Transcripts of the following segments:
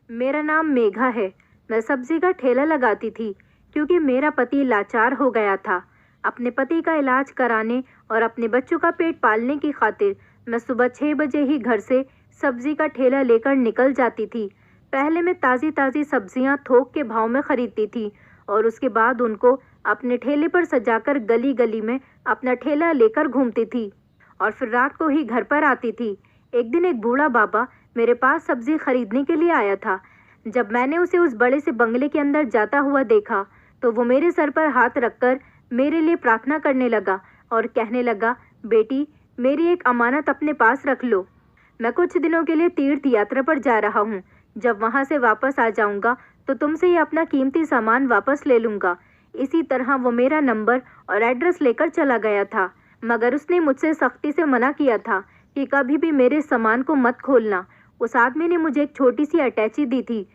मेरा नाम मेघा है। मैं सब्जी का ठेला लगाती थी क्योंकि मेरा पति लाचार हो गया था। अपने पति का इलाज कराने और अपने बच्चों का पेट पालने की खातिर मैं सुबह 6 बजे ही घर से सब्जी का ठेला लेकर निकल जाती थी। पहले मैं ताज़ी ताज़ी सब्जियां थोक के भाव में खरीदती थी और उसके बाद उनको अपने ठेले पर सजाकर गली गली में अपना ठेला लेकर घूमती थी और फिर रात को ही घर पर आती थी। एक दिन एक बूढ़ा बाबा मेरे पास सब्जी खरीदने के लिए आया था। जब मैंने उसे उस बड़े से बंगले के अंदर जाता हुआ देखा तो वो मेरे सर पर हाथ रखकर मेरे लिए प्रार्थना करने लगा और कहने लगा, बेटी, मेरी एक अमानत अपने पास रख लो। मैं कुछ दिनों के लिए तीर्थ यात्रा पर जा रहा हूँ। जब वहाँ से वापस आ जाऊँगा तो तुमसे ये अपना कीमती सामान वापस ले लूँगा। इसी तरह वो मेरा नंबर और एड्रेस लेकर चला गया था, मगर उसने मुझसे सख्ती से मना किया था कि कभी भी मेरे सामान को मत खोलना। उस आदमी ने मुझे एक छोटी सी अटैची दी थी।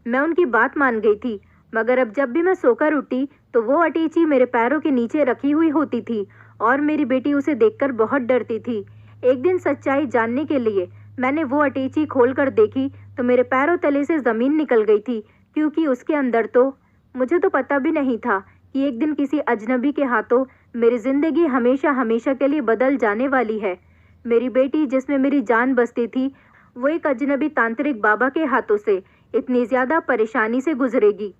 मैं उनकी बात मान गई थी, मगर अब जब भी मैं सोकर उठी तो वो अटैची मेरे पैरों के नीचे रखी हुई होती थी और मेरी बेटी उसे देखकर बहुत डरती थी। एक दिन सच्चाई जानने के लिए मैंने वो अटैची खोलकर देखी तो मेरे पैरों तले से ज़मीन निकल गई थी, क्योंकि उसके अंदर तो मुझे तो पता भी नहीं था कि एक दिन किसी अजनबी के हाथों मेरी ज़िंदगी हमेशा हमेशा के लिए बदल जाने वाली है। मेरी बेटी, जिसमें मेरी जान बसती थी, वो एक अजनबी तांत्रिक बाबा के हाथों से इतनी ज़्यादा परेशानी से गुजरेगी।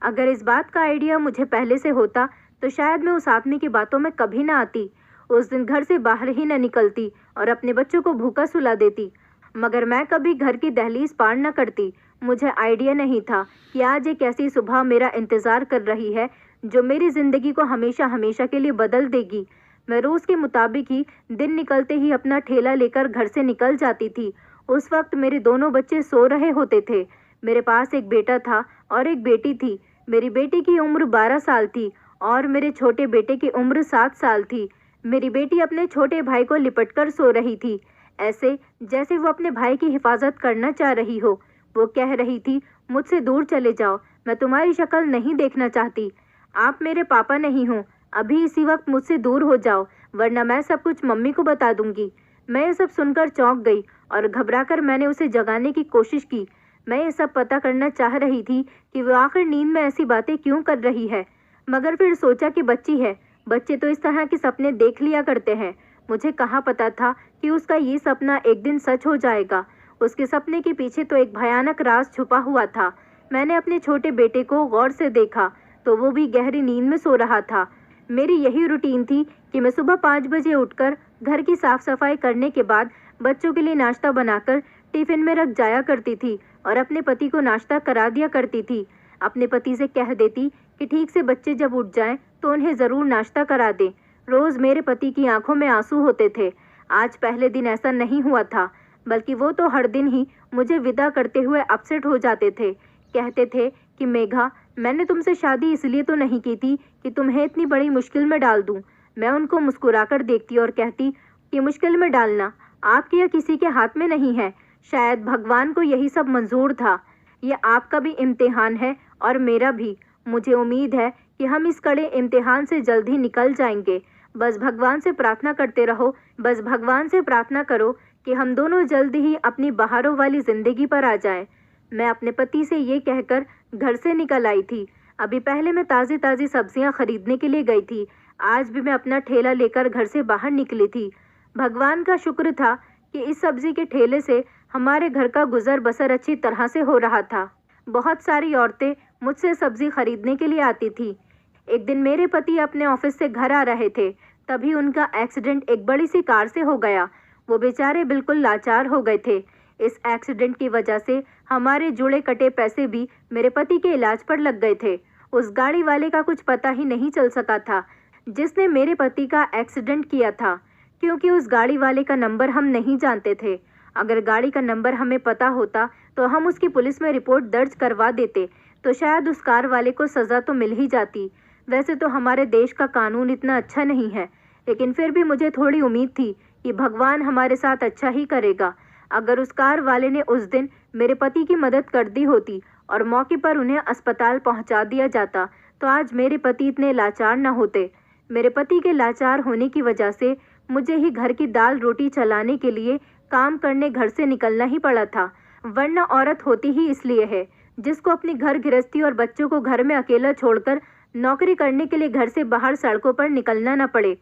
अगर इस बात का आइडिया मुझे पहले से होता तो शायद मैं उस आदमी की बातों में कभी ना आती। उस दिन घर से बाहर ही न निकलती और अपने बच्चों को भूखा सुला देती। मगर मैं कभी घर की दहलीज पार न करती। मुझे आइडिया नहीं था कि आज एक ऐसी सुबह मेरा इंतज़ार कर रही है जो मेरी ज़िंदगी को हमेशा हमेशा के लिए बदल देगी। मैं रोज़ के मुताबिक ही दिन निकलते ही अपना ठेला लेकर घर से निकल जाती थी। उस वक्त मेरे दोनों बच्चे सो रहे होते थे। मेरे पास एक बेटा था और एक बेटी थी। मेरी बेटी की उम्र 12 साल थी और मेरे छोटे बेटे की उम्र 7 साल थी। मेरी बेटी अपने छोटे भाई को लिपटकर सो रही थी, ऐसे जैसे वो अपने भाई की हिफाजत करना चाह रही हो। वो कह रही थी, मुझसे दूर चले जाओ, मैं तुम्हारी शक्ल नहीं देखना चाहती। आप मेरे पापा नहीं हो, अभी इसी वक्त मुझसे दूर हो जाओ, वरना मैं सब कुछ मम्मी को बता दूंगी। मैं ये सब सुनकर चौंक गई और घबराकर मैंने उसे जगाने की कोशिश की। मैं ये सब पता करना चाह रही थी कि वो आखिर नींद में ऐसी बातें क्यों कर रही है, मगर फिर सोचा कि बच्ची है, बच्चे तो इस तरह के सपने देख लिया करते हैं। मुझे कहाँ पता था कि उसका ये सपना एक दिन सच हो जाएगा। उसके सपने के पीछे तो एक भयानक राज छुपा हुआ था। मैंने अपने छोटे बेटे को गौर से देखा तो वो भी गहरी नींद में सो रहा था। मेरी यही रूटीन थी कि मैं सुबह 5 बजे उठकर घर की साफ सफाई करने के बाद बच्चों के लिए नाश्ता बनाकर टिफिन में रख जाया करती थी और अपने पति को नाश्ता करा दिया करती थी। अपने पति से कह देती कि ठीक से बच्चे जब उठ जाएं तो उन्हें ज़रूर नाश्ता करा दें। रोज़ मेरे पति की आंखों में आंसू होते थे। आज पहले दिन ऐसा नहीं हुआ था, बल्कि वो तो हर दिन ही मुझे विदा करते हुए अपसेट हो जाते थे। कहते थे कि मेघा, मैंने तुमसे शादी इसलिए तो नहीं की थी कि तुम्हें इतनी बड़ी मुश्किल में डाल दूं। मैं उनको मुस्कुराकर देखती और कहती कि मुश्किल में डालना आपके या किसी के हाथ में नहीं है। शायद भगवान को यही सब मंजूर था। ये आपका भी इम्तिहान है और मेरा भी। मुझे उम्मीद है कि हम इस कड़े इम्तिहान से जल्द ही निकल जाएंगे। बस भगवान से प्रार्थना करते रहो। बस भगवान से प्रार्थना करो कि हम दोनों जल्द ही अपनी बहारों वाली ज़िंदगी पर आ जाएं। मैं अपने पति से ये कहकर घर से निकल आई थी। अभी पहले मैं ताज़ी ताज़ी सब्जियां खरीदने के लिए गई थी। आज भी मैं अपना ठेला लेकर घर से बाहर निकली थी। भगवान का शुक्र था कि इस सब्जी के ठेले से हमारे घर का गुजर बसर अच्छी तरह से हो रहा था। बहुत सारी औरतें मुझसे सब्जी खरीदने के लिए आती थी। एक दिन मेरे पति अपने ऑफिस से घर आ रहे थे, तभी उनका एक्सीडेंट एक बड़ी सी कार से हो गया। वो बेचारे बिल्कुल लाचार हो गए थे। इस एक्सीडेंट की वजह से हमारे जुड़े कटे पैसे भी मेरे पति के इलाज पर लग गए थे। उस गाड़ी वाले का कुछ पता ही नहीं चल सका था जिसने मेरे पति का एक्सीडेंट किया था, क्योंकि उस गाड़ी वाले का नंबर हम नहीं जानते थे। अगर गाड़ी का नंबर हमें पता होता तो हम उसकी पुलिस में रिपोर्ट दर्ज करवा देते, तो शायद उस कार वाले को सज़ा तो मिल ही जाती। वैसे तो हमारे देश का कानून इतना अच्छा नहीं है, लेकिन फिर भी मुझे थोड़ी उम्मीद थी कि भगवान हमारे साथ अच्छा ही करेगा। अगर उस कार वाले ने उस दिन मेरे पति की मदद कर दी होती और मौके पर उन्हें अस्पताल पहुंचा दिया जाता, तो आज मेरे पति इतने लाचार न होते। मेरे पति के लाचार होने की वजह से मुझे ही घर की दाल रोटी चलाने के लिए काम करने घर से निकलना ही पड़ा था। वरना औरत होती ही इसलिए है जिसको अपनी घर गृहस्थी और बच्चों को घर में अकेला छोड़कर नौकरी करने के लिए घर से बाहर सड़कों पर निकलना न पड़े।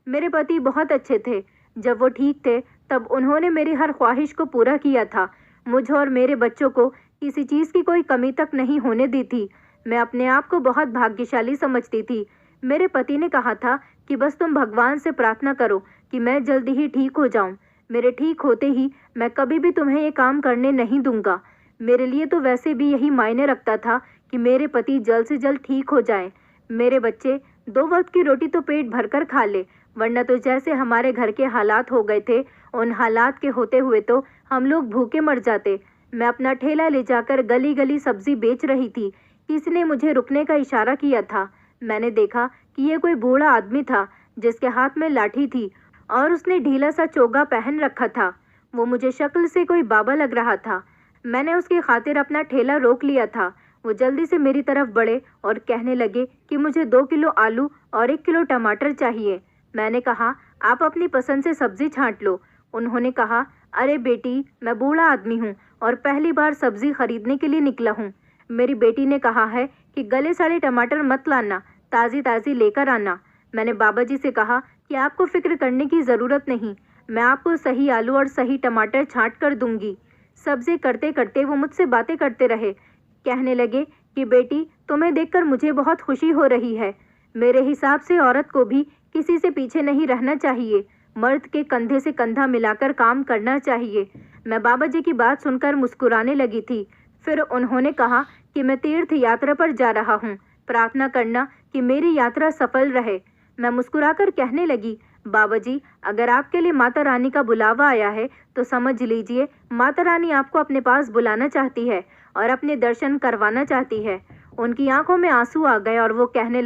मेरे पति बहुत अच्छे थे। जब वो ठीक थे तब उन्होंने मेरी हर ख्वाहिश को पूरा किया था। मुझे और मेरे बच्चों को किसी चीज़ की कोई कमी तक नहीं होने दी थी। मैं अपने आप को बहुत भाग्यशाली समझती थी। मेरे पति ने कहा था कि बस तुम भगवान से प्रार्थना करो कि मैं जल्दी ही ठीक हो जाऊं। मेरे ठीक होते ही मैं कभी भी तुम्हें ये काम करने नहीं दूंगा। मेरे लिए तो वैसे भी यही मायने रखता था कि मेरे पति जल्द से जल्द ठीक हो जाएं। मेरे बच्चे 2 वक्त की रोटी तो पेट भरकर खा ले, वरना तो जैसे हमारे घर के हालात हो गए थे, उन हालात के होते हुए तो हम लोग भूखे मर जाते। मैं अपना ठेला ले जाकर गली गली सब्जी बेच रही थी। किसी ने मुझे रुकने का इशारा किया था। मैंने देखा कि ये कोई बूढ़ा आदमी था जिसके हाथ में लाठी थी और उसने ढीला सा चोगा पहन रखा था। वो मुझे शक्ल से कोई बाबा लग रहा था। मैंने उसकी खातिर अपना ठेला रोक लिया था। वो जल्दी से मेरी तरफ बढ़े और कहने लगे कि मुझे 2 किलो आलू और 1 किलो टमाटर चाहिए। मैंने कहा, आप अपनी पसंद से सब्जी छांट लो। उन्होंने कहा, अरे बेटी, मैं बूढ़ा आदमी हूँ और पहली बार सब्जी खरीदने के लिए निकला हूँ। मेरी बेटी ने कहा है कि गले सड़े टमाटर मत लाना, ताज़ी ताज़ी लेकर आना। मैंने बाबा जी से कहा कि आपको फिक्र करने की ज़रूरत नहीं, मैं आपको सही आलू और सही टमाटर छांट कर दूंगी। सब्जी करते करते वो मुझसे बातें करते रहे। कहने लगे कि बेटी, तुम्हें देखकर मुझे बहुत खुशी हो रही है। मेरे हिसाब से औरत को भी किसी से पीछे नहीं रहना चाहिए, मर्द के कंधे से कंधा मिलाकर काम करना चाहिए। मैं बाबा जी की बात सुनकर मुस्कुराने लगी थी। फिर उन्होंने कहा कि मैं तीर्थ यात्रा पर जा रहा हूँ, प्रार्थना करना कि मेरी यात्रा सफल रहे। मैं मुस्कुराकर कहने लगी, बाबा जी, अगर आपके लिए माता रानी का बुलावा आया है तो समझ लीजिए माता रानी आपको अपने पास बुलाना चाहती है और अपने दर्शन करवाना चाहती है। उनकी आंखों में आंसू आ गए और वो कहने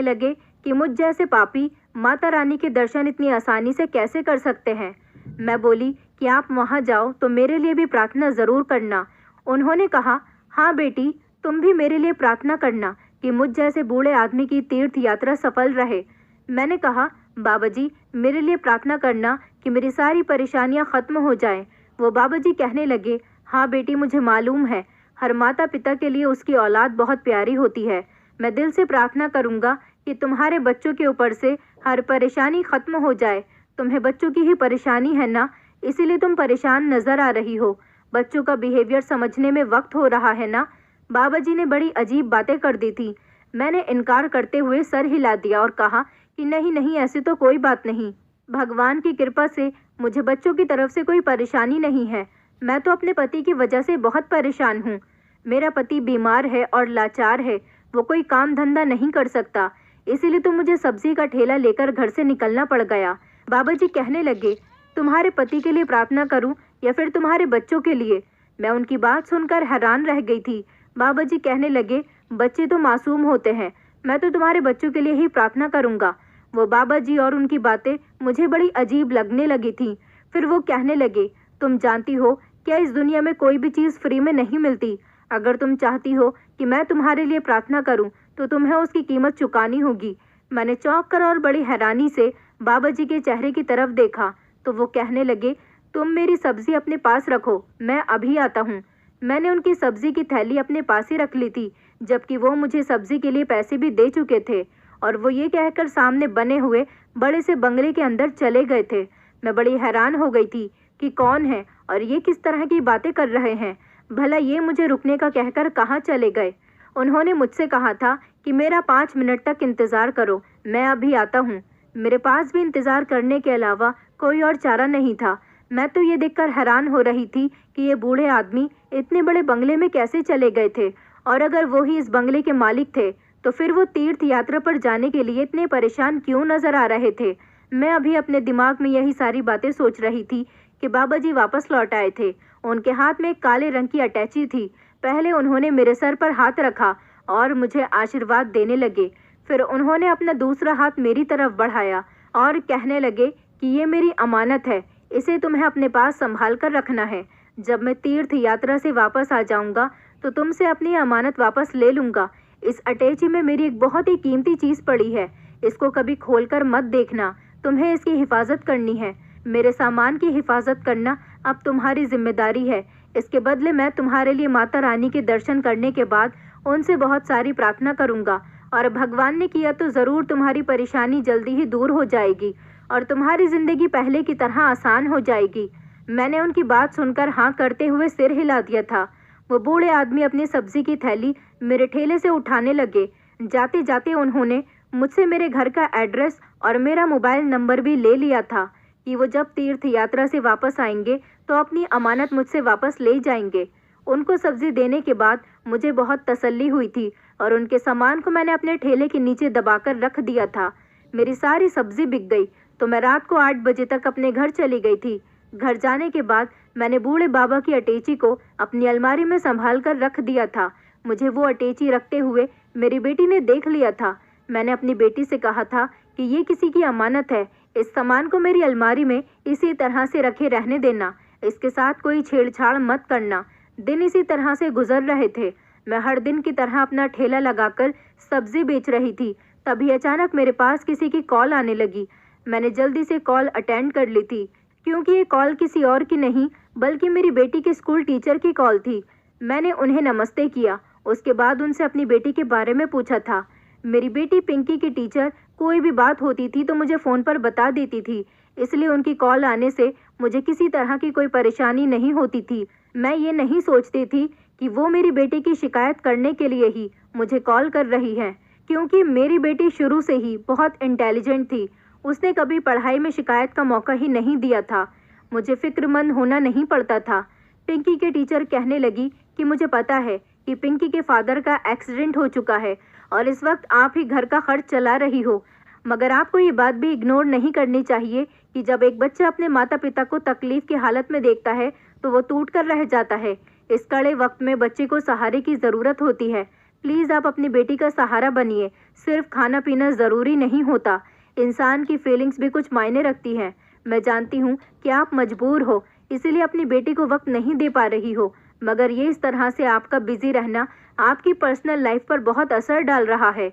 लगे कि मुझ जैसे पापी माता रानी के दर्शन इतनी आसानी से कैसे कर सकते हैं। मैं बोली कि आप वहाँ जाओ तो मेरे लिए भी प्रार्थना ज़रूर करना। उन्होंने कहा, हाँ बेटी, तुम भी मेरे लिए प्रार्थना करना कि मुझ जैसे बूढ़े आदमी की तीर्थ यात्रा सफल रहे। मैंने कहा, बाबा जी, मेरे लिए प्रार्थना करना कि मेरी सारी परेशानियां खत्म हो जाएं। वो बाबा जी कहने लगे, हाँ बेटी, मुझे मालूम है हर माता पिता के लिए उसकी औलाद बहुत प्यारी होती है। मैं दिल से प्रार्थना करूंगा कि तुम्हारे बच्चों के ऊपर से हर परेशानी खत्म हो जाए। तुम्हें बच्चों की ही परेशानी है ना, इसीलिए तुम परेशान नजर आ रही हो। बच्चों का बिहेवियर समझने में वक्त हो रहा है ना। बाबा जी ने बड़ी अजीब बातें कर दी थी। मैंने इनकार करते हुए सर हिला दिया और कहा कि नहीं नहीं, ऐसी तो कोई बात नहीं। भगवान की कृपा से मुझे बच्चों की तरफ से कोई परेशानी नहीं है। मैं तो अपने पति की वजह से बहुत परेशान हूँ। मेरा पति बीमार है और लाचार है, वो कोई काम धंधा नहीं कर सकता, इसीलिए तो मुझे सब्जी का ठेला लेकर घर से निकलना पड़ गया। बाबा जी कहने लगे, तुम्हारे पति के लिए प्रार्थना करूं या फिर तुम्हारे बच्चों के लिए? मैं उनकी बात सुनकर हैरान रह गई थी। बाबा जी कहने लगे, बच्चे तो मासूम होते हैं, मैं तो तुम्हारे बच्चों के लिए ही प्रार्थना करूंगा। वो बाबा जी और उनकी बातें मुझे बड़ी अजीब लगने लगी थी। फिर वो कहने लगे, तुम जानती हो क्या इस दुनिया में कोई भी चीज़ फ्री में नहीं मिलती। अगर तुम चाहती हो कि मैं तुम्हारे लिए प्रार्थना करूं तो तुम्हें उसकी कीमत चुकानी होगी। मैंने चौंक कर और बड़ी हैरानी से बाबा जी के चेहरे की तरफ देखा तो वो कहने लगे, तुम मेरी सब्जी अपने पास रखो, मैं अभी आता हूँ। मैंने उनकी सब्जी की थैली अपने पास ही रख ली थी, जबकि वो मुझे सब्जी के लिए पैसे भी दे चुके थे और वो ये कहकर सामने बने हुए बड़े से बंगले के अंदर चले गए थे। मैं बड़ी हैरान हो गई थी कि कौन है और ये किस तरह की बातें कर रहे हैं। भला ये मुझे रुकने का कहकर कहाँ चले गए? उन्होंने मुझसे कहा था कि मेरा 5 मिनट तक इंतज़ार करो, मैं अभी आता हूँ। मेरे पास भी इंतज़ार करने के अलावा कोई और चारा नहीं था। मैं तो ये देखकर हैरान हो रही थी कि ये बूढ़े आदमी इतने बड़े बंगले में कैसे चले गए थे, और अगर वो ही इस बंगले के मालिक थे तो फिर वो तीर्थ यात्रा पर जाने के लिए इतने परेशान क्यों नजर आ रहे थे। मैं अभी अपने दिमाग में यही सारी बातें सोच रही थी कि बाबा जी वापस लौट आए थे। उनके हाथ में एक काले रंग की अटैची थी। पहले उन्होंने मेरे सर पर हाथ रखा और मुझे आशीर्वाद देने लगे। फिर उन्होंने अपना दूसरा हाथ मेरी तरफ बढ़ाया और कहने लगे कि ये मेरी अमानत है, इसे तुम्हें अपने पास संभाल कर रखना है। जब मैं तीर्थ यात्रा से वापस आ जाऊंगा तो तुमसे अपनी अमानत वापस ले लूंगा। इस अटैची में मेरी एक बहुत ही कीमती चीज़ पड़ी है, इसको कभी खोलकर मत देखना, तुम्हें इसकी हिफाजत करनी है। मेरे सामान की हिफाजत करना अब तुम्हारी जिम्मेदारी है। इसके बदले मैं तुम्हारे लिए माता रानी के दर्शन करने के बाद उनसे बहुत सारी प्रार्थना करूंगा, और भगवान ने किया तो ज़रूर तुम्हारी परेशानी जल्दी ही दूर हो जाएगी और तुम्हारी ज़िंदगी पहले की तरह आसान हो जाएगी। मैंने उनकी बात सुनकर हाँ करते हुए सिर हिला दिया था। वो बूढ़े आदमी अपनी सब्जी की थैली मेरे ठेले से उठाने लगे। जाते जाते उन्होंने मुझसे मेरे घर का एड्रेस और मेरा मोबाइल नंबर भी ले लिया था कि वो जब तीर्थ यात्रा से वापस आएंगे तो अपनी अमानत मुझसे वापस ले जाएंगे। उनको सब्जी देने के बाद मुझे बहुत तसल्ली हुई थी और उनके सामान को मैंने अपने ठेले के नीचे दबाकर रख दिया था। मेरी सारी सब्जी बिक गई तो मैं रात को 8 बजे तक अपने घर चली गई थी। घर जाने के बाद मैंने बूढ़े बाबा की अटैची को अपनी अलमारी में संभाल कर रख दिया था। मुझे वो अटैची रखते हुए मेरी बेटी ने देख लिया था। मैंने अपनी बेटी से कहा था कि ये किसी की अमानत है, इस सामान को मेरी अलमारी में इसी तरह से रखे रहने देना, इसके साथ कोई छेड़छाड़ मत करना। दिन इसी तरह से गुजर रहे थे। मैं हर दिन की तरह अपना ठेला लगाकर सब्जी बेच रही थी। तभी अचानक मेरे पास किसी की कॉल आने लगी। मैंने जल्दी से कॉल अटेंड कर ली थी क्योंकि ये कॉल किसी और की नहीं बल्कि मेरी बेटी के स्कूल टीचर की कॉल थी। मैंने उन्हें नमस्ते किया। उसके बाद उनसे अपनी बेटी के बारे में पूछा था। मेरी बेटी पिंकी की टीचर कोई भी बात होती थी तो मुझे फ़ोन पर बता देती थी, इसलिए उनकी कॉल आने से मुझे किसी तरह की कोई परेशानी नहीं होती थी। मैं ये नहीं सोचती थी कि वो मेरी बेटी की शिकायत करने के लिए ही मुझे कॉल कर रही है, क्योंकि मेरी बेटी शुरू से ही बहुत इंटेलिजेंट थी। उसने कभी पढ़ाई में शिकायत का मौका ही नहीं दिया था। मुझे फिक्रमंद होना नहीं पड़ता था। पिंकी के टीचर कहने लगी कि मुझे पता है कि पिंकी के फादर का एक्सीडेंट हो चुका है और इस वक्त आप ही घर का खर्च चला रही हो, मगर आपको ये बात भी इग्नोर नहीं करनी चाहिए कि जब एक बच्चा अपने माता पिता को तकलीफ की हालत में देखता है तो वो टूट कर रह जाता है। इस कड़े वक्त में बच्चे को सहारे की ज़रूरत होती है। प्लीज़ आप अपनी बेटी का सहारा बनिए। सिर्फ खाना पीना ज़रूरी नहीं होता, इंसान की फीलिंग्स भी कुछ मायने रखती हैं। मैं जानती हूँ कि आप मजबूर हो, इसीलिए अपनी बेटी को वक्त नहीं दे पा रही हो, मगर ये इस तरह से आपका बिजी रहना आपकी पर्सनल लाइफ पर बहुत असर डाल रहा है।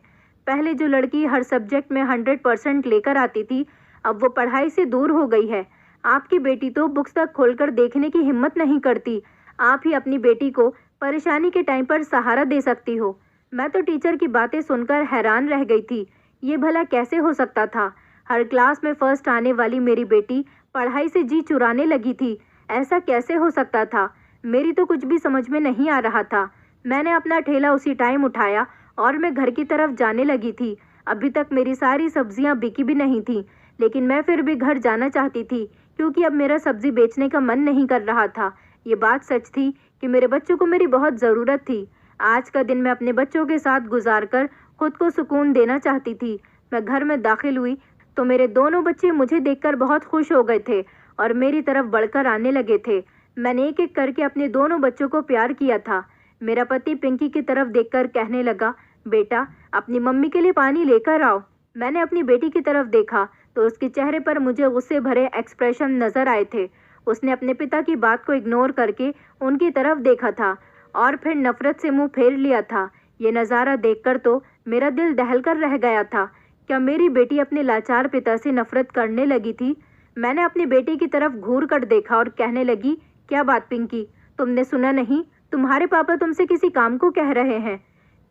पहले जो लड़की हर सब्जेक्ट में 100% लेकर आती थी, अब वो पढ़ाई से दूर हो गई है। आपकी बेटी तो बुक्स तक खोलकर देखने की हिम्मत नहीं करती। आप ही अपनी बेटी को परेशानी के टाइम पर सहारा दे सकती हो। मैं तो टीचर की बातें सुनकर हैरान रह गई थी। ये भला कैसे हो सकता था? हर क्लास में फर्स्ट आने वाली मेरी बेटी पढ़ाई से जी चुराने लगी थी। ऐसा कैसे हो सकता था? मेरी तो कुछ भी समझ में नहीं आ रहा था। मैंने अपना ठेला उसी टाइम उठाया और मैं घर की तरफ जाने लगी थी। अभी तक मेरी सारी सब्जियां बिकी भी नहीं थी, लेकिन मैं फिर भी घर जाना चाहती थी क्योंकि अब मेरा सब्जी बेचने का मन नहीं कर रहा था। ये बात सच थी कि मेरे बच्चों को मेरी बहुत ज़रूरत थी। आज का दिन मैं अपने बच्चों के साथ गुजार कर खुद को सुकून देना चाहती थी। मैं घर में दाखिल हुई तो मेरे दोनों बच्चे मुझे देखकर बहुत खुश हो गए थे और मेरी तरफ बढ़कर आने लगे थे। मैंने एक एक करके अपने दोनों बच्चों को प्यार किया था। मेरा पति पिंकी की तरफ देखकर कहने लगा, बेटा अपनी मम्मी के लिए पानी लेकर आओ। मैंने अपनी बेटी की तरफ देखा तो उसके चेहरे पर मुझे गुस्से भरे एक्सप्रेशन नजर आए थे। उसने अपने पिता की बात को इग्नोर करके उनकी तरफ देखा था और फिर नफरत से मुंह फेर लिया था। ये नज़ारा देखकर तो मेरा दिल दहल कर रह गया था। क्या मेरी बेटी अपने लाचार पिता से नफरत करने लगी थी? मैंने अपनी बेटी की तरफ घूर कर देखा और कहने लगी, क्या बात पिंकी, तुमने सुना नहीं? तुम्हारे पापा तुमसे किसी काम को कह रहे हैं।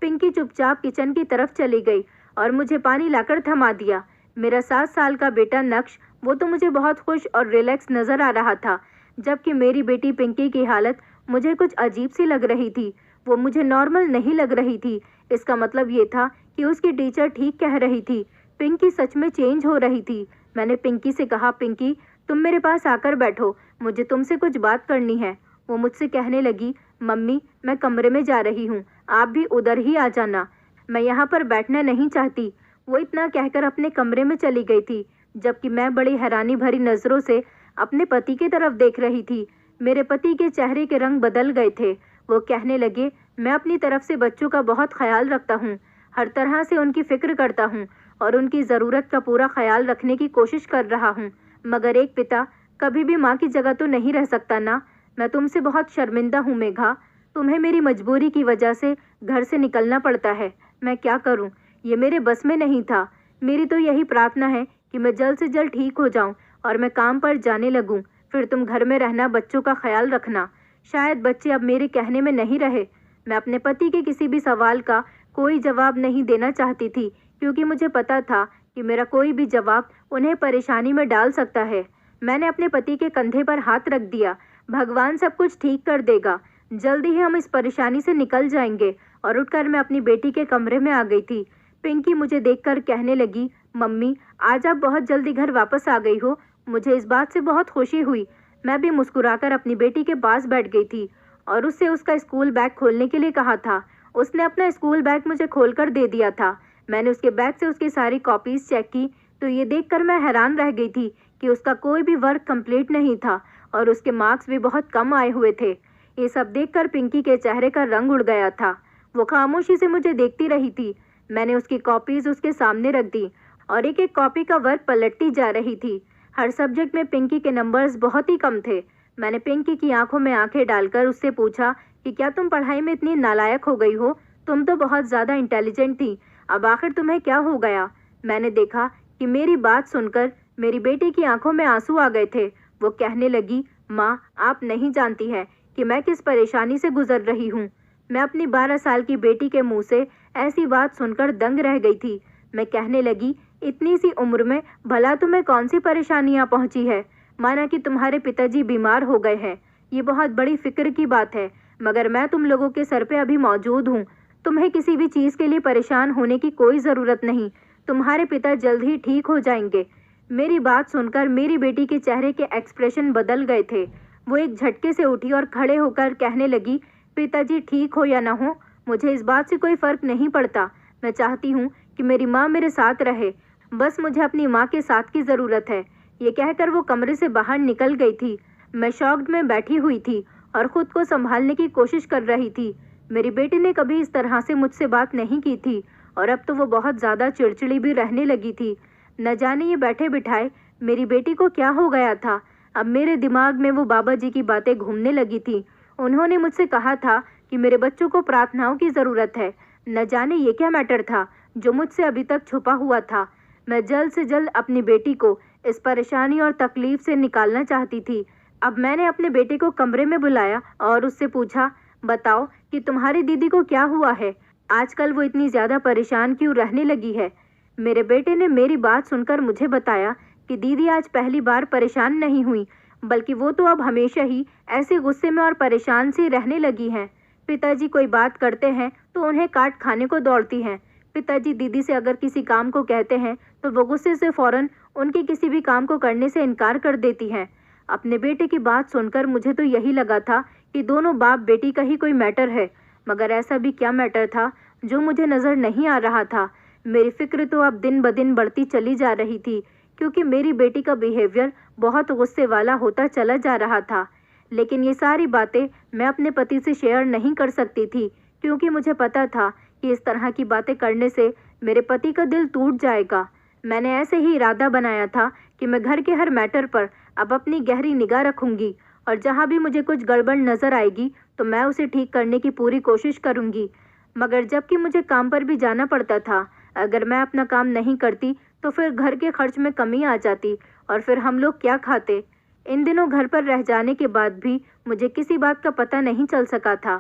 पिंकी चुपचाप किचन की तरफ चली गई और मुझे पानी लाकर थमा दिया। मेरा 7 साल का बेटा नक्श, वो तो मुझे बहुत खुश और रिलैक्स नज़र आ रहा था, जबकि मेरी बेटी पिंकी की हालत मुझे कुछ अजीब सी लग रही थी। वो मुझे नॉर्मल नहीं लग रही थी। इसका मतलब ये था कि उसकी टीचर ठीक कह रही थी, पिंकी सच में चेंज हो रही थी। मैंने पिंकी से कहा, पिंकी तुम मेरे पास आकर बैठो, मुझे तुमसे कुछ बात करनी है। वो मुझसे कहने लगी, मम्मी मैं कमरे में जा रही हूँ, आप भी उधर ही आ जाना, मैं यहाँ पर बैठना नहीं चाहती। वो इतना कहकर अपने कमरे में चली गई थी, जबकि मैं बड़ी हैरानी भरी नज़रों से अपने पति की तरफ देख रही थी। मेरे पति के चेहरे के रंग बदल गए थे। वो कहने लगे, मैं अपनी तरफ से बच्चों का बहुत ख्याल रखता हूँ, हर तरह से उनकी फिक्र करता हूँ और उनकी ज़रूरत का पूरा ख्याल रखने की कोशिश कर रहा हूँ, मगर एक पिता कभी भी माँ की जगह तो नहीं रह सकता ना। मैं तुमसे बहुत शर्मिंदा हूँ मेघा, तुम्हें मेरी मजबूरी की वजह से घर से निकलना पड़ता है। मैं क्या करूँ, ये मेरे बस में नहीं था। मेरी तो यही प्रार्थना है कि मैं जल्द से जल्द ठीक हो जाऊँ और मैं काम पर जाने लगूँ, फिर तुम घर में रहना, बच्चों का ख्याल रखना। शायद बच्चे अब मेरे कहने में नहीं रहे। मैं अपने पति के किसी भी सवाल का कोई जवाब नहीं देना चाहती थी, क्योंकि मुझे पता था कि मेरा कोई भी जवाब उन्हें परेशानी में डाल सकता है। मैंने अपने पति के कंधे पर हाथ रख दिया। भगवान सब कुछ ठीक कर देगा, जल्दी ही हम इस परेशानी से निकल जाएंगे। और उठकर मैं अपनी बेटी के कमरे में आ गई थी। पिंकी मुझे देखकर कहने लगी, मम्मी आज आप बहुत जल्दी घर वापस आ गई हो। मुझे इस बात से बहुत खुशी हुई। मैं भी मुस्कुराकर अपनी बेटी के पास बैठ गई थी और उससे उसका स्कूल बैग खोलने के लिए कहा था। उसने अपना स्कूल बैग मुझे खोलकर दे दिया था। मैंने उसके बैग से उसकी सारी कॉपीज चेक की तो ये देखकर मैं हैरान रह गई थी कि उसका कोई भी वर्क कंप्लीट नहीं था और उसके मार्क्स भी बहुत कम आए हुए थे। ये सब देखकर पिंकी के चेहरे का रंग उड़ गया था। वो खामोशी से मुझे देखती रही थी। मैंने उसकी कॉपीज उसके सामने रख दी और एक एक कॉपी का वर्क पलटती जा रही थी। हर सब्जेक्ट में पिंकी के नंबर्स बहुत ही कम थे। मैंने पिंकी की आंखों में आंखें डालकर उससे पूछा कि क्या तुम पढ़ाई में इतनी नालायक हो गई हो? तुम तो बहुत ज़्यादा इंटेलिजेंट थी, अब आखिर तुम्हें क्या हो गया? मैंने देखा कि मेरी बात सुनकर मेरी बेटी की आंखों में आंसू आ गए थे। वो कहने लगी, माँ आप नहीं जानती हैं कि मैं किस परेशानी से गुजर रही हूँ। मैं अपनी 12 साल की बेटी के मुंह से ऐसी बात सुनकर दंग रह गई थी। मैं कहने लगी, इतनी सी उम्र में भला तुम्हें कौन सी परेशानियाँ पहुँची है? माना कि तुम्हारे पिताजी बीमार हो गए हैं, ये बहुत बड़ी फिक्र की बात है, मगर मैं तुम लोगों के सर पे अभी मौजूद हूँ। तुम्हें किसी भी चीज़ के लिए परेशान होने की कोई ज़रूरत नहीं। तुम्हारे पिता जल्द ही ठीक हो जाएंगे। मेरी बात सुनकर मेरी बेटी के चेहरे के एक्सप्रेशन बदल गए थे। वो एक झटके से उठी और खड़े होकर कहने लगी, पिताजी ठीक हो या ना हो, मुझे इस बात से कोई फ़र्क नहीं पड़ता। मैं चाहती हूँ कि मेरी माँ मेरे साथ रहे, बस मुझे अपनी माँ के साथ की ज़रूरत है। ये कहकर वो कमरे से बाहर निकल गई थी। मैं शॉक्ड में बैठी हुई थी और ख़ुद को संभालने की कोशिश कर रही थी। मेरी बेटी ने कभी इस तरह से मुझसे बात नहीं की थी और अब तो वो बहुत ज़्यादा चिड़चिड़ी भी रहने लगी थी। न जाने ये बैठे बिठाए मेरी बेटी को क्या हो गया था। अब मेरे दिमाग में वो बाबा जी की बातें घूमने लगी थी। उन्होंने मुझसे कहा था कि मेरे बच्चों को प्रार्थनाओं की ज़रूरत है। न जाने ये क्या मैटर था जो मुझसे अभी तक छुपा हुआ था। मैं जल्द से जल्द अपनी बेटी को इस परेशानी और तकलीफ से निकालना चाहती थी। अब मैंने अपने बेटे को कमरे में बुलाया और उससे पूछा, बताओ कि तुम्हारी दीदी को क्या हुआ है? आजकल वो इतनी ज़्यादा परेशान क्यों रहने लगी है? मेरे बेटे ने मेरी बात सुनकर मुझे बताया कि दीदी आज पहली बार परेशान नहीं हुई, बल्कि वो तो अब हमेशा ही ऐसे गुस्से में और परेशान सी रहने लगी हैं। पिताजी कोई बात करते हैं तो उन्हें काट खाने को दौड़ती हैं। पिताजी दीदी से अगर किसी काम को कहते हैं तो वो गुस्से से फौरन उनके किसी भी काम को करने से इनकार कर देती हैं। अपने बेटे की बात सुनकर मुझे तो यही लगा था कि दोनों बाप बेटी का ही कोई मैटर है, मगर ऐसा भी क्या मैटर था जो मुझे नज़र नहीं आ रहा था। मेरी फिक्र तो अब दिन ब दिन बढ़ती चली जा रही थी, क्योंकि मेरी बेटी का बिहेवियर बहुत गुस्से वाला होता चला जा रहा था। लेकिन ये सारी बातें मैं अपने पति से शेयर नहीं कर सकती थी, क्योंकि मुझे पता था कि इस तरह की बातें करने से मेरे पति का दिल टूट जाएगा। मैंने ऐसे ही इरादा बनाया था कि मैं घर के हर मैटर पर अब अपनी गहरी निगाह रखूंगी और जहाँ भी मुझे कुछ गड़बड़ नज़र आएगी तो मैं उसे ठीक करने की पूरी कोशिश करूंगी। मगर जबकि मुझे काम पर भी जाना पड़ता था, अगर मैं अपना काम नहीं करती तो फिर घर के खर्च में कमी आ जाती और फिर हम लोग क्या खाते। इन दिनों घर पर रह जाने के बाद भी मुझे किसी बात का पता नहीं चल सका था।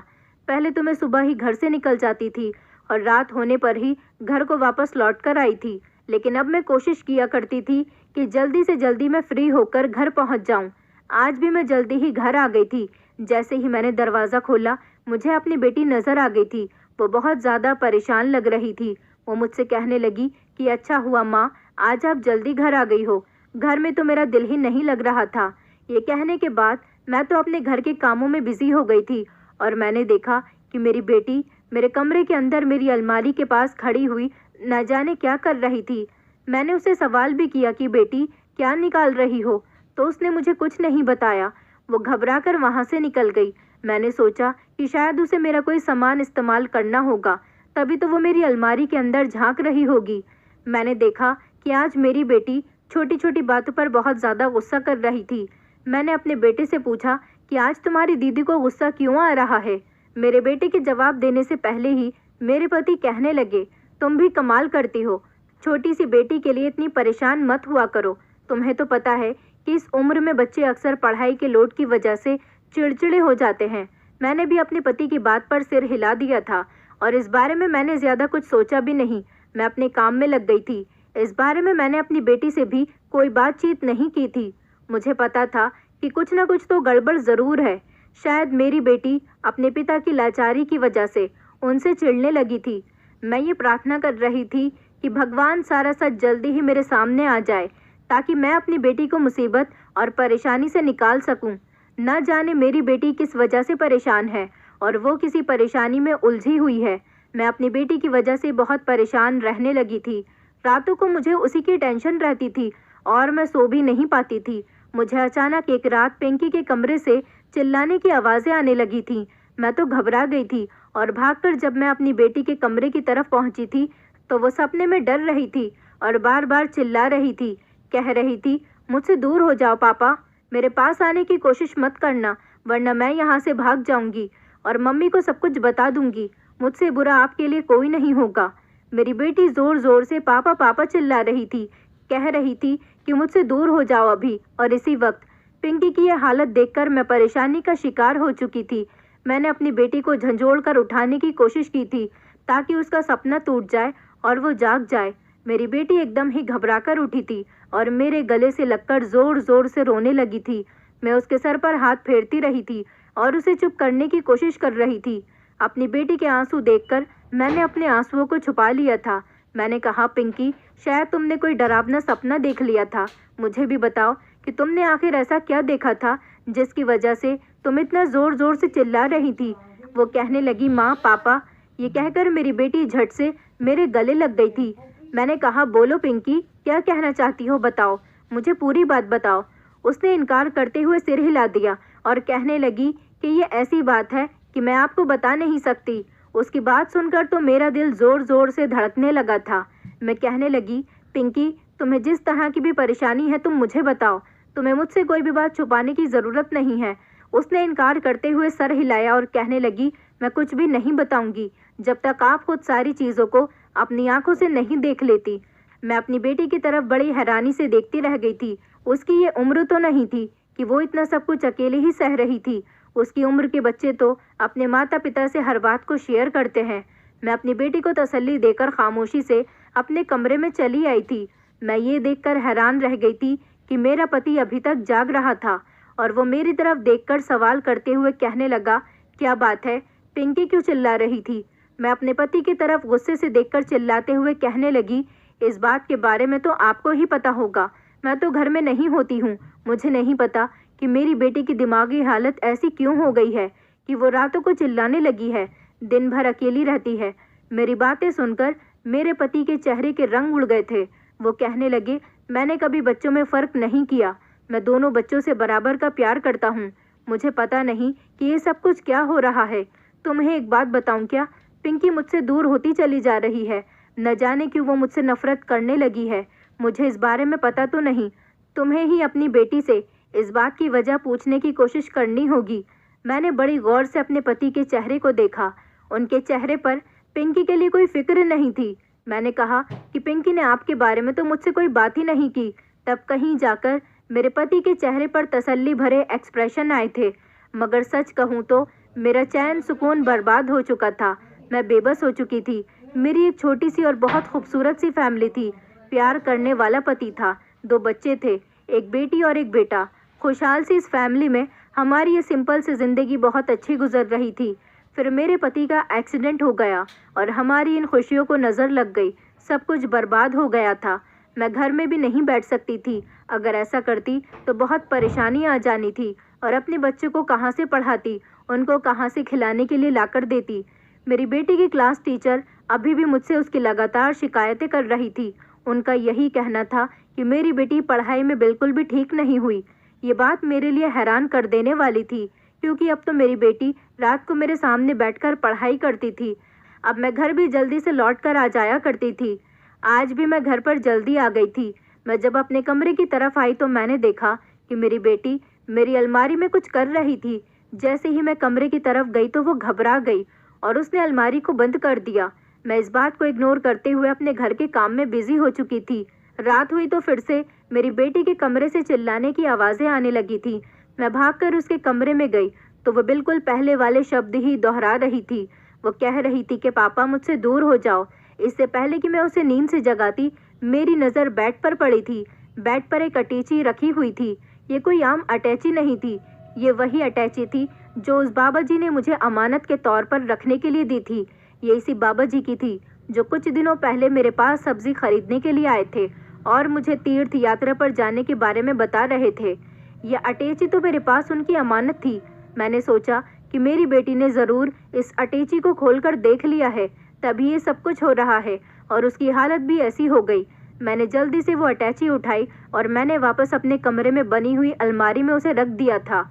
पहले तो मैं सुबह ही घर से निकल जाती थी और रात होने पर ही घर को वापस लौट कर आई थी, लेकिन अब मैं कोशिश किया करती थी कि जल्दी से जल्दी मैं फ्री होकर घर पहुंच जाऊं। आज भी मैं जल्दी ही घर आ गई थी। जैसे ही मैंने दरवाज़ा खोला, मुझे अपनी बेटी नज़र आ गई थी। वो बहुत ज़्यादा परेशान लग रही थी। वो मुझसे कहने लगी कि अच्छा हुआ माँ, आज आप जल्दी घर आ गई हो, घर में तो मेरा दिल ही नहीं लग रहा था। ये कहने के बाद मैं तो अपने घर के कामों में बिजी हो गई थी और मैंने देखा कि मेरी बेटी मेरे कमरे के अंदर मेरी अलमारी के पास खड़ी हुई न जाने क्या कर रही थी। मैंने उसे सवाल भी किया कि बेटी क्या निकाल रही हो, तो उसने मुझे कुछ नहीं बताया। वो घबराकर वहाँ से निकल गई। मैंने सोचा कि शायद उसे मेरा कोई सामान इस्तेमाल करना होगा, तभी तो वो मेरी अलमारी के अंदर झांक रही होगी। मैंने देखा कि आज मेरी बेटी छोटी छोटी बातों पर बहुत ज़्यादा गुस्सा कर रही थी। मैंने अपने बेटे से पूछा कि आज तुम्हारी दीदी को गुस्सा क्यों आ रहा है। मेरे बेटे के जवाब देने से पहले ही मेरे पति कहने लगे, तुम भी कमाल करती हो, छोटी सी बेटी के लिए इतनी परेशान मत हुआ करो। तुम्हें तो पता है कि इस उम्र में बच्चे अक्सर पढ़ाई के लोड की वजह से चिड़चिड़े हो जाते हैं। मैंने भी अपने पति की बात पर सिर हिला दिया था और इस बारे में मैंने ज़्यादा कुछ सोचा भी नहीं। मैं अपने काम में लग गई थी। इस बारे में मैंने अपनी बेटी से भी कोई बातचीत नहीं की थी। मुझे पता था कि कुछ ना कुछ तो गड़बड़ ज़रूर है। शायद मेरी बेटी अपने पिता की लाचारी की वजह से उनसे चिढ़ने लगी थी। मैं ये प्रार्थना कर रही थी कि भगवान सारा सच जल्दी ही मेरे सामने आ जाए ताकि मैं अपनी बेटी को मुसीबत और परेशानी से निकाल सकूं। न जाने मेरी बेटी किस वजह से परेशान है और वो किसी परेशानी में उलझी हुई है। मैं अपनी बेटी की वजह से बहुत परेशान रहने लगी थी। रातों को मुझे उसी की टेंशन रहती थी और मैं सो भी नहीं पाती थी। मुझे अचानक एक रात पिंकी के कमरे से चिल्लाने की आवाज़ें आने लगी थीं। मैं तो घबरा गई थी और भागकर जब मैं अपनी बेटी के कमरे की तरफ पहुंची थी तो वो सपने में डर रही थी और बार बार चिल्ला रही थी। कह रही थी, मुझसे दूर हो जाओ पापा, मेरे पास आने की कोशिश मत करना वरना मैं यहाँ से भाग जाऊंगी और मम्मी को सब कुछ बता दूंगी। मुझसे बुरा आपके लिए कोई नहीं होगा। मेरी बेटी ज़ोर ज़ोर से पापा पापा चिल्ला रही थी। कह रही थी कि मुझसे दूर हो जाओ अभी। और इसी वक्त पिंकी की यह हालत देखकर मैं परेशानी का शिकार हो चुकी थी। मैंने अपनी बेटी को झंझोड़ कर उठाने की कोशिश की थी ताकि उसका सपना टूट जाए और वो जाग जाए। मेरी बेटी एकदम ही घबराकर उठी थी और मेरे गले से लगकर ज़ोर ज़ोर से रोने लगी थी। मैं उसके सर पर हाथ फेरती रही थी और उसे चुप करने की कोशिश कर रही थी। अपनी बेटी के आंसू देखकर मैंने अपने आंसुओं को छुपा लिया था। मैंने कहा, पिंकी, शायद तुमने कोई डरावना सपना देख लिया था। मुझे भी बताओ कि तुमने आखिर ऐसा क्या देखा था जिसकी वजह से तुम इतना ज़ोर ज़ोर से चिल्ला रही थी। वो कहने लगी, माँ, पापा। ये कहकर मेरी बेटी झट से मेरे गले लग गई थी। मैंने कहा, बोलो पिंकी, क्या कहना चाहती हो, बताओ, मुझे पूरी बात बताओ। उसने इनकार करते हुए सिर हिला दिया और कहने लगी कि ये ऐसी बात है कि मैं आपको बता नहीं सकती। उसकी बात सुनकर तो मेरा दिल ज़ोर ज़ोर से धड़कने लगा था। मैं कहने लगी, पिंकी, तुम्हें जिस तरह की भी परेशानी है तुम मुझे बताओ। तुम्हें मुझसे कोई भी बात छुपाने की ज़रूरत नहीं है। उसने इनकार करते हुए सर हिलाया और कहने लगी, मैं कुछ भी नहीं बताऊंगी जब तक आप खुद सारी चीज़ों को अपनी आंखों से नहीं देख लेती। मैं अपनी बेटी की तरफ बड़ी हैरानी से देखती रह गई थी। उसकी ये उम्र तो नहीं थी कि वो इतना सब कुछ अकेले ही सह रही थी। उसकी उम्र के बच्चे तो अपने माता पिता से हर बात को शेयर करते हैं। मैं अपनी बेटी को तसल्ली देकर खामोशी से अपने कमरे में चली आई थी। मैं ये देखकर हैरान रह गई थी कि मेरा पति अभी तक जाग रहा था और वो मेरी तरफ देखकर सवाल करते हुए कहने लगा, क्या बात है, पिंकी क्यों चिल्ला रही थी? मैं अपने पति की तरफ गुस्से से देखकर चिल्लाते हुए कहने लगी, इस बात के बारे में तो आपको ही पता होगा। मैं तो घर में नहीं होती हूँ। मुझे नहीं पता कि मेरी बेटी की दिमागी हालत ऐसी क्यों हो गई है कि वो रातों को चिल्लाने लगी है, दिन भर अकेली रहती है। मेरी बातें सुनकर मेरे पति के चेहरे के रंग उड़ गए थे। वो कहने लगे, मैंने कभी बच्चों में फ़र्क नहीं किया। मैं दोनों बच्चों से बराबर का प्यार करता हूँ। मुझे पता नहीं कि ये सब कुछ क्या हो रहा है। तुम्हें एक बात बताऊँ क्या? पिंकी मुझसे दूर होती चली जा रही है। न जाने क्यों वो मुझसे नफरत करने लगी है। मुझे इस बारे में पता तो नहीं। तुम्हें ही अपनी बेटी से इस बात की वजह पूछने की कोशिश करनी होगी। मैंने बड़ी गौर से अपने पति के चेहरे को देखा। उनके चेहरे पर पिंकी के लिए कोई फिक्र नहीं थी। मैंने कहा कि पिंकी ने आपके बारे में तो मुझसे कोई बात ही नहीं की। तब कहीं जाकर मेरे पति के चेहरे पर तसल्ली भरे एक्सप्रेशन आए थे। मगर सच कहूँ तो मेरा चैन सुकून बर्बाद हो चुका था। मैं बेबस हो चुकी थी। मेरी एक छोटी सी और बहुत खूबसूरत सी फैमिली थी। प्यार करने वाला पति था। 2 बच्चे थे, एक बेटी और एक बेटा। खुशहाल सी इस फैमिली में हमारी ये सिंपल सी ज़िंदगी बहुत अच्छी गुजर रही थी। फिर मेरे पति का एक्सीडेंट हो गया और हमारी इन खुशियों को नज़र लग गई। सब कुछ बर्बाद हो गया था। मैं घर में भी नहीं बैठ सकती थी। अगर ऐसा करती तो बहुत परेशानी आ जानी थी और अपने बच्चों को कहाँ से पढ़ाती, उनको कहाँ से खिलाने के लिए लाकर देती। मेरी बेटी की क्लास टीचर अभी भी मुझसे उसकी लगातार शिकायतें कर रही थी। उनका यही कहना था कि मेरी बेटी पढ़ाई में बिल्कुल भी ठीक नहीं हुई। ये बात मेरे लिए हैरान कर देने वाली थी क्योंकि अब तो मेरी बेटी रात को मेरे सामने बैठकर पढ़ाई करती थी। अब मैं घर भी जल्दी से लौट कर आ जाया करती थी। आज भी मैं घर पर जल्दी आ गई थी। मैं जब अपने कमरे की तरफ आई तो मैंने देखा कि मेरी बेटी मेरी अलमारी में कुछ कर रही थी। जैसे ही मैं कमरे की तरफ गई तो वो घबरा गई और उसने अलमारी को बंद कर दिया। मैं इस बात को इग्नोर करते हुए अपने घर के काम में बिजी हो चुकी थी। रात हुई तो फिर से मेरी बेटी के कमरे से चिल्लाने की आवाज़ें आने लगी थी। मैं भागकर उसके कमरे में गई तो वो बिल्कुल पहले वाले शब्द ही दोहरा रही थी। वो कह रही थी कि पापा मुझसे दूर हो जाओ। इससे पहले कि मैं उसे नींद से जगाती, मेरी नज़र बेड पर पड़ी थी। बेड पर एक अटैची रखी हुई थी। ये कोई आम अटैची नहीं थी, ये वही अटैची थी जो उस बाबा जी ने मुझे अमानत के तौर पर रखने के लिए दी थी। ये इसी बाबा जी की थी जो कुछ दिनों पहले मेरे पास सब्जी खरीदने के लिए आए थे और मुझे तीर्थ यात्रा पर जाने के बारे में बता रहे थे। यह अटैची तो मेरे पास उनकी अमानत थी। मैंने सोचा कि मेरी बेटी ने ज़रूर इस अटैची को खोलकर देख लिया है, तभी ये सब कुछ हो रहा है और उसकी हालत भी ऐसी हो गई। मैंने जल्दी से वो अटैची उठाई और मैंने वापस अपने कमरे में बनी हुई अलमारी में उसे रख दिया था।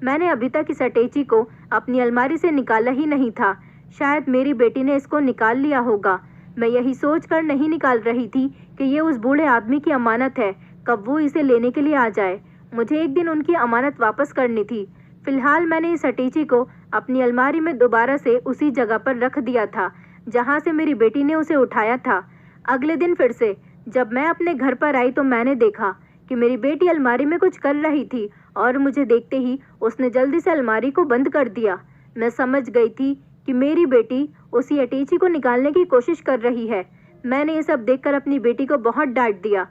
मैंने अभी तक इस अटैची को अपनी अलमारी से निकाला ही नहीं था। शायद मेरी बेटी ने इसको निकाल लिया होगा। मैं यही सोचकर नहीं निकाल रही थी कि ये उस बूढ़े आदमी की अमानत है, कब वो इसे लेने के लिए आ जाए। मुझे एक दिन उनकी अमानत वापस करनी थी। फिलहाल मैंने इस अटैची को अपनी अलमारी में दोबारा से उसी जगह पर रख दिया था जहाँ से मेरी बेटी ने उसे उठाया था। अगले दिन फिर से जब मैं अपने घर पर आई तो मैंने देखा कि मेरी बेटी अलमारी में कुछ कर रही थी और मुझे देखते ही उसने जल्दी से अलमारी को बंद कर दिया। मैं समझ गई थी कि मेरी बेटी उसी अटैची को निकालने की कोशिश कर रही है। मैंने ये सब देखकर अपनी बेटी को बहुत डांट दिया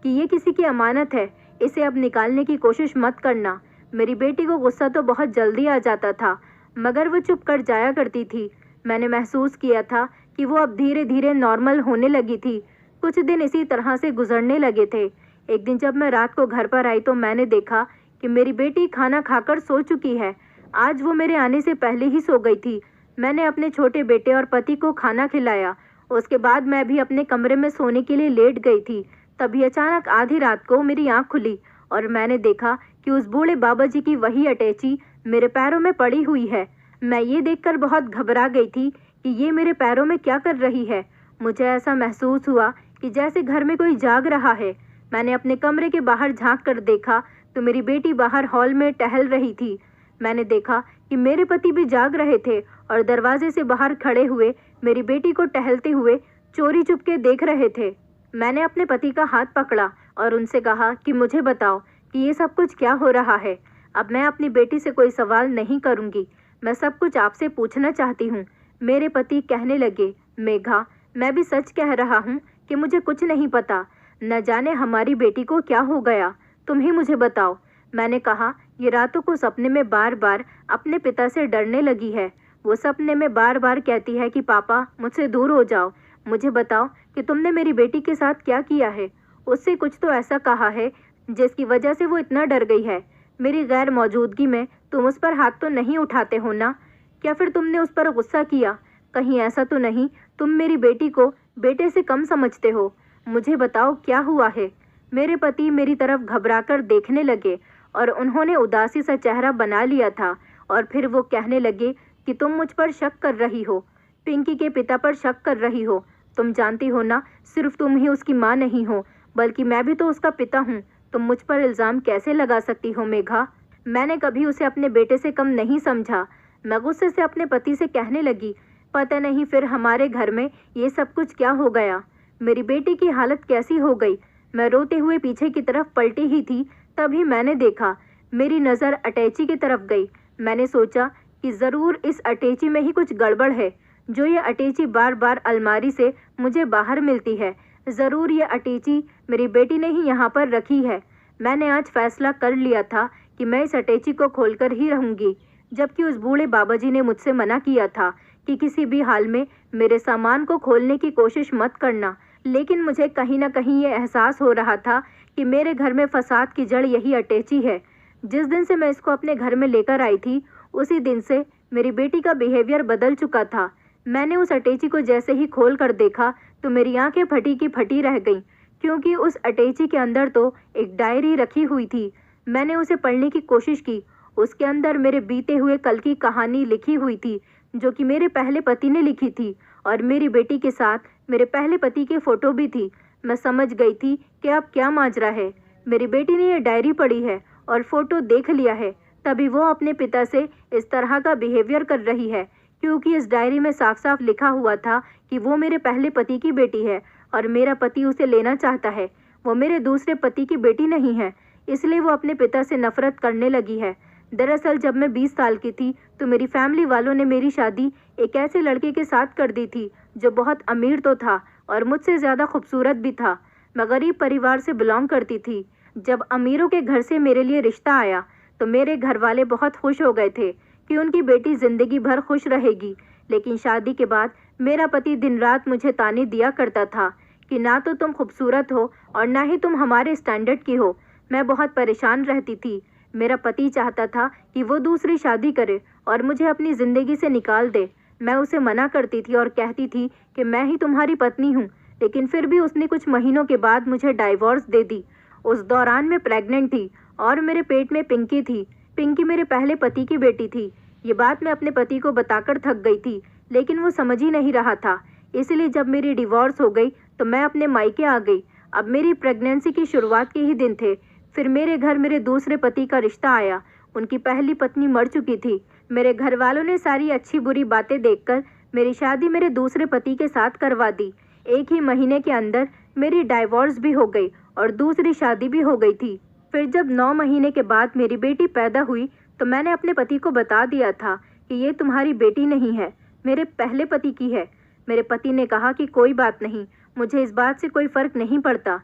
कि ये किसी की अमानत है, इसे अब निकालने की कोशिश मत करना। मेरी बेटी को गुस्सा तो बहुत जल्दी आ जाता था, मगर वो चुप कर जाया करती थी। मैंने महसूस किया था कि वो अब धीरे धीरे नॉर्मल होने लगी थी। कुछ दिन इसी तरह से गुजरने लगे थे। एक दिन जब मैं रात को घर पर आई तो मैंने देखा कि मेरी बेटी खाना खाकर सो चुकी है। आज वो मेरे आने से पहले ही सो गई थी। मैंने अपने छोटे बेटे और पति को खाना खिलाया। उसके बाद मैं भी अपने कमरे में सोने के लिए लेट गई थी। तभी अचानक आधी रात को मेरी आंख खुली और मैंने देखा कि उस बूढ़े बाबा जी की वही अटैची मेरे पैरों में पड़ी हुई है। मैं ये देखकर बहुत घबरा गई थी कि ये मेरे पैरों में क्या कर रही है। मुझे ऐसा महसूस हुआ कि जैसे घर में कोई जाग रहा है। मैंने अपने कमरे के बाहर झांक कर देखा तो मेरी बेटी बाहर हॉल में टहल रही थी। मैंने देखा कि मेरे पति भी जाग रहे थे और दरवाजे से बाहर खड़े हुए मेरी बेटी को टहलते हुए चोरी चुपके देख रहे थे। मैंने अपने पति का हाथ पकड़ा और उनसे कहा कि मुझे बताओ कि ये सब कुछ क्या हो रहा है। अब मैं अपनी बेटी से कोई सवाल नहीं करूंगी, मैं सब कुछ आपसे पूछना चाहती हूँ। मेरे पति कहने लगे, मेघा, मैं भी सच कह रहा हूँ कि मुझे कुछ नहीं पता। न जाने हमारी बेटी को क्या हो गया, तुम ही मुझे बताओ। मैंने कहा, ये रातों को सपने में बार बार अपने पिता से डरने लगी है। वो सपने में बार बार कहती है कि पापा मुझसे दूर हो जाओ। मुझे बताओ कि तुमने मेरी बेटी के साथ क्या किया है। उससे कुछ तो ऐसा कहा है जिसकी वजह से वो इतना डर गई है। मेरी गैर मौजूदगी में तुम उस पर हाथ तो नहीं उठाते हो ना? क्या फिर तुमने उस पर गुस्सा किया? कहीं ऐसा तो नहीं तुम मेरी बेटी को बेटे से कम समझते हो? मुझे बताओ क्या हुआ है। मेरे पति मेरी तरफ घबराकर देखने लगे और उन्होंने उदासी सा चेहरा बना लिया था और फिर वो कहने लगे कि तुम मुझ पर शक कर रही हो, पिंकी के पिता पर शक कर रही हो। तुम जानती हो ना, सिर्फ तुम ही उसकी माँ नहीं हो बल्कि मैं भी तो उसका पिता हूँ। तुम मुझ पर इल्ज़ाम कैसे लगा सकती हो मेघा? मैंने कभी उसे अपने बेटे से कम नहीं समझा। मैं गुस्से से अपने पति से कहने लगी, पता नहीं फिर हमारे घर में ये सब कुछ क्या हो गया। मेरी बेटी की हालत कैसी हो गई। मैं रोते हुए पीछे की तरफ पलटी ही थी, तभी मैंने देखा मेरी नज़र अटैची की तरफ गई। मैंने सोचा कि ज़रूर इस अटैची में ही कुछ गड़बड़ है, जो ये अटैची बार बार अलमारी से मुझे बाहर मिलती है। ज़रूर ये अटैची मेरी बेटी ने ही यहाँ पर रखी है। मैंने आज फैसला कर लिया था कि मैं इस अटैची को खोलकर ही रहूँगी, जबकि उस बूढ़े बाबा जी ने मुझसे मना किया था कि किसी भी हाल में मेरे सामान को खोलने की कोशिश मत करना। लेकिन मुझे कहीं ना कहीं ये एहसास हो रहा था कि मेरे घर में फसाद की जड़ यही अटैची है। जिस दिन से मैं इसको अपने घर में लेकर आई थी, उसी दिन से मेरी बेटी का बिहेवियर बदल चुका था। मैंने उस अटैची को जैसे ही खोल कर देखा तो मेरी आंखें फटी की फटी रह गईं, क्योंकि उस अटैची के अंदर तो एक डायरी रखी हुई थी। मैंने उसे पढ़ने की कोशिश की। उसके अंदर मेरे बीते हुए कल की कहानी लिखी हुई थी, जो कि मेरे पहले पति ने लिखी थी, और मेरी बेटी के साथ मेरे पहले पति के फ़ोटो भी थी। मैं समझ गई थी कि अब क्या माजरा है। मेरी बेटी ने यह डायरी पढ़ी है और फ़ोटो देख लिया है, तभी वो अपने पिता से इस तरह का बिहेवियर कर रही है, क्योंकि इस डायरी में साफ साफ लिखा हुआ था कि वो मेरे पहले पति की बेटी है और मेरा पति उसे लेना चाहता है। वो मेरे दूसरे पति की बेटी नहीं है, इसलिए वो अपने पिता से नफरत करने लगी है। दरअसल जब मैं 20 साल की थी तो मेरी फैमिली वालों ने मेरी शादी एक ऐसे लड़के के साथ कर दी थी जो बहुत अमीर तो था और मुझसे ज़्यादा खूबसूरत भी था। मैं गरीब परिवार से बिलोंग करती थी। जब अमीरों के घर से मेरे लिए रिश्ता आया तो मेरे घर वाले बहुत खुश हो गए थे कि उनकी बेटी ज़िंदगी भर खुश रहेगी। लेकिन शादी के बाद मेरा पति दिन रात मुझे ताने दिया करता था कि ना तो तुम खूबसूरत हो और ना ही तुम हमारे स्टैंडर्ड की हो। मैं बहुत परेशान रहती थी। मेरा पति चाहता था कि वो दूसरी शादी करे और मुझे अपनी ज़िंदगी से निकाल दे। मैं उसे मना करती थी और कहती थी कि मैं ही तुम्हारी पत्नी हूँ, लेकिन फिर भी उसने कुछ महीनों के बाद मुझे डाइवोर्स दे दी। उस दौरान मैं प्रेग्नेंट थी और मेरे पेट में पिंकी थी। पिंकी मेरे पहले पति की बेटी थी। ये बात मैं अपने पति को बताकर थक गई थी, लेकिन वो समझ ही नहीं रहा था। इसलिए जब मेरी डिवोर्स हो गई तो मैं अपने मायके आ गई। अब मेरी प्रेगनेंसी की शुरुआत के ही दिन थे। फिर मेरे घर मेरे दूसरे पति का रिश्ता आया। उनकी पहली पत्नी मर चुकी थी। मेरे घर वालों ने सारी अच्छी बुरी बातें देखकर मेरी शादी मेरे दूसरे पति के साथ करवा दी। एक ही महीने के अंदर मेरी डाइवोर्स भी हो गई और दूसरी शादी भी हो गई थी। फिर जब 9 महीने के बाद मेरी बेटी पैदा हुई तो मैंने अपने पति को बता दिया था कि ये तुम्हारी बेटी नहीं है, मेरे पहले पति की है। मेरे पति ने कहा कि कोई बात नहीं, मुझे इस बात से कोई फ़र्क नहीं पड़ता।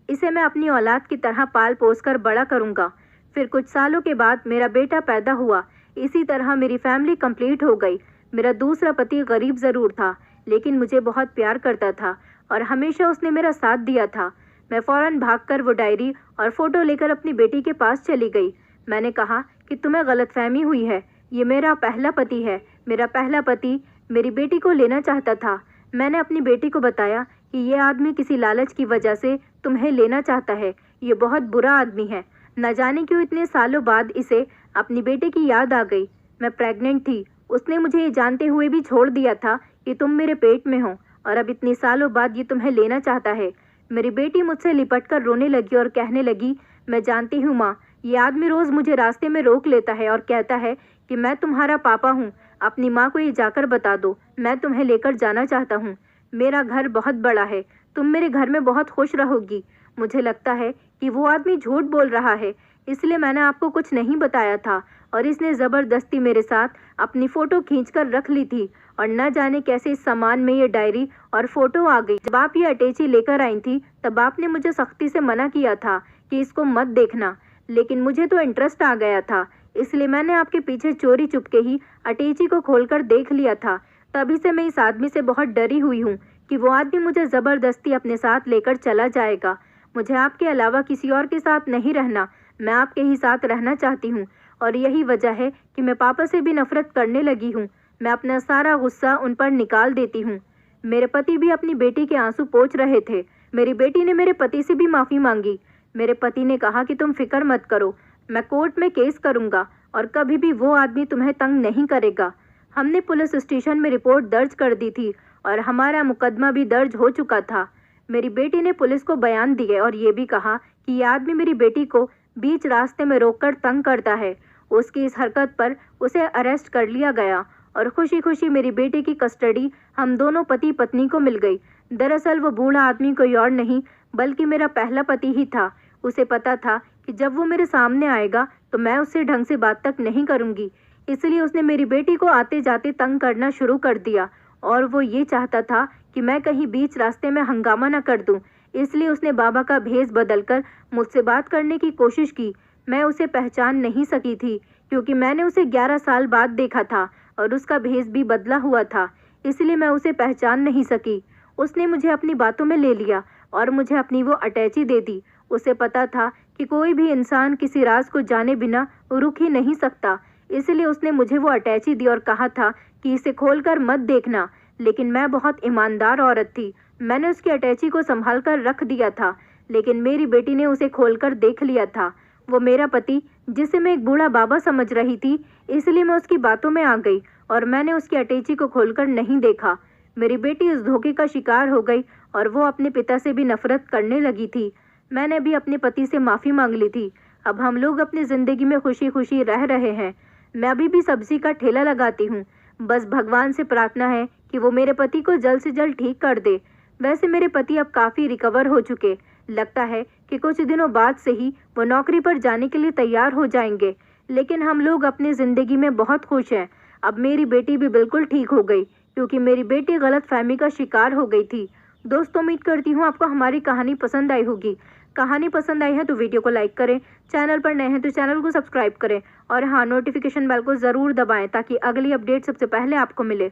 इसे मैं अपनी औलाद की तरह पाल पोस कर बड़ा करूँगा। फिर कुछ सालों के बाद मेरा बेटा पैदा हुआ। इसी तरह मेरी फैमिली कंप्लीट हो गई। मेरा दूसरा पति गरीब ज़रूर था, लेकिन मुझे बहुत प्यार करता था और हमेशा उसने मेरा साथ दिया था। मैं फ़ौरन भागकर वो डायरी और फ़ोटो लेकर अपनी बेटी के पास चली गई। मैंने कहा कि तुम्हें गलतफहमी हुई है, ये मेरा पहला पति है। मेरा पहला पति मेरी बेटी को लेना चाहता था। मैंने अपनी बेटी को बताया कि ये आदमी किसी लालच की वजह से तुम्हें लेना चाहता है। ये बहुत बुरा आदमी है। न जाने क्यों इतने सालों बाद इसे अपनी बेटे की याद आ गई। मैं प्रेग्नेंट थी। उसने मुझे ये जानते हुए भी छोड़ दिया था कि तुम मेरे पेट में हो और अब इतने सालों बाद ये तुम्हें लेना चाहता है। मेरी बेटी मुझसे लिपट कर रोने लगी और कहने लगी, मैं जानती हूँ माँ, ये आदमी रोज़ मुझे रास्ते में रोक लेता है और कहता है कि मैं तुम्हारा पापा हूँ। अपनी माँ को ये जाकर बता दो, मैं तुम्हें लेकर जाना चाहता हूँ। मेरा घर बहुत बड़ा है, तुम मेरे घर में बहुत खुश रहोगी। मुझे लगता है कि वो आदमी झूठ बोल रहा है, इसलिए मैंने आपको कुछ नहीं बताया था और इसने ज़बरदस्ती मेरे साथ अपनी फ़ोटो खींचकर रख ली थी और न जाने कैसे इस सामान में ये डायरी और फ़ोटो आ गई। जब आप ये अटैची लेकर आई थी तब आपने मुझे सख्ती से मना किया था कि इसको मत देखना, लेकिन मुझे तो इंटरेस्ट आ गया था, इसलिए मैंने आपके पीछे चोरी चुपके ही अटैची को खोलकर देख लिया था। तभी से मैं इस आदमी से बहुत डरी हुई हूँ कि वो आदमी मुझे ज़बरदस्ती अपने साथ लेकर चला जाएगा। मुझे आपके अलावा किसी और के साथ नहीं रहना, मैं आपके ही साथ रहना चाहती हूँ और यही वजह है कि मैं पापा से भी नफरत करने लगी हूँ। मैं अपना सारा गुस्सा उन पर निकाल देती हूँ। मेरे पति भी अपनी बेटी के आंसू पोंछ रहे थे। मेरी बेटी ने मेरे पति से भी माफ़ी मांगी। मेरे पति ने कहा कि तुम फिक्र मत करो, मैं कोर्ट में केस करूँगा और कभी भी वो आदमी तुम्हें तंग नहीं करेगा। हमने पुलिस स्टेशन में रिपोर्ट दर्ज कर दी थी और हमारा मुकदमा भी दर्ज हो चुका था। मेरी बेटी ने पुलिस को बयान दिए और ये भी कहा कि ये आदमी मेरी बेटी को बीच रास्ते में रोककर तंग करता है। उसकी इस हरकत पर उसे अरेस्ट कर लिया गया और खुशी खुशी मेरी बेटी की कस्टडी हम दोनों पति पत्नी को मिल गई। दरअसल वो बूढ़ा आदमी कोई और नहीं बल्कि मेरा पहला पति ही था। उसे पता था कि जब वो मेरे सामने आएगा तो मैं उससे ढंग से बात तक नहीं करूँगी, इसलिए उसने मेरी बेटी को आते जाते तंग करना शुरू कर दिया और वो ये चाहता था कि मैं कहीं बीच रास्ते में हंगामा न कर दूं। इसलिए उसने बाबा का भेष बदलकर मुझसे बात करने की कोशिश की। मैं उसे पहचान नहीं सकी थी क्योंकि मैंने उसे 11 साल बाद देखा था और उसका भेष भी बदला हुआ था, इसलिए मैं उसे पहचान नहीं सकी। उसने मुझे अपनी बातों में ले लिया और मुझे अपनी वो अटैची दे दी। उसे पता था कि कोई भी इंसान किसी राज को जाने बिना रुक ही नहीं सकता, इसलिए उसने मुझे वो अटैची दी और कहा था कि इसे खोलकर मत देखना। लेकिन मैं बहुत ईमानदार औरत थी। मैंने उसकी अटैची को संभाल कर रख दिया था, लेकिन मेरी बेटी ने उसे खोलकर देख लिया था। वो मेरा पति, जिसे मैं एक बूढ़ा बाबा समझ रही थी, इसलिए मैं उसकी बातों में आ गई और मैंने उसकी अटैची को खोलकर नहीं देखा। मेरी बेटी उस धोखे का शिकार हो गई और वो अपने पिता से भी नफरत करने लगी थी। मैंने भी अपने पति से माफ़ी मांग ली थी। अब हम लोग अपनी ज़िंदगी में खुशी खुशी रह रहे हैं। मैं अभी भी सब्जी का ठेला लगाती हूँ। बस भगवान से प्रार्थना है कि वो मेरे पति को जल्द से जल्द ठीक कर दे। वैसे मेरे पति अब काफ़ी रिकवर हो चुके। लगता है कि कुछ दिनों बाद से ही वो नौकरी पर जाने के लिए तैयार हो जाएंगे। लेकिन हम लोग अपनी ज़िंदगी में बहुत खुश हैं। अब मेरी बेटी भी बिल्कुल ठीक हो गई, क्योंकि मेरी बेटी गलतफहमी का शिकार हो गई थी। दोस्तों, उम्मीद करती हूँ आपको हमारी कहानी पसंद आई होगी। कहानी पसंद आई है तो वीडियो को लाइक करें, चैनल पर नए हैं तो चैनल को सब्सक्राइब करें और हाँ, नोटिफिकेशन बेल को ज़रूर दबाएं ताकि अगली अपडेट सबसे पहले आपको मिले।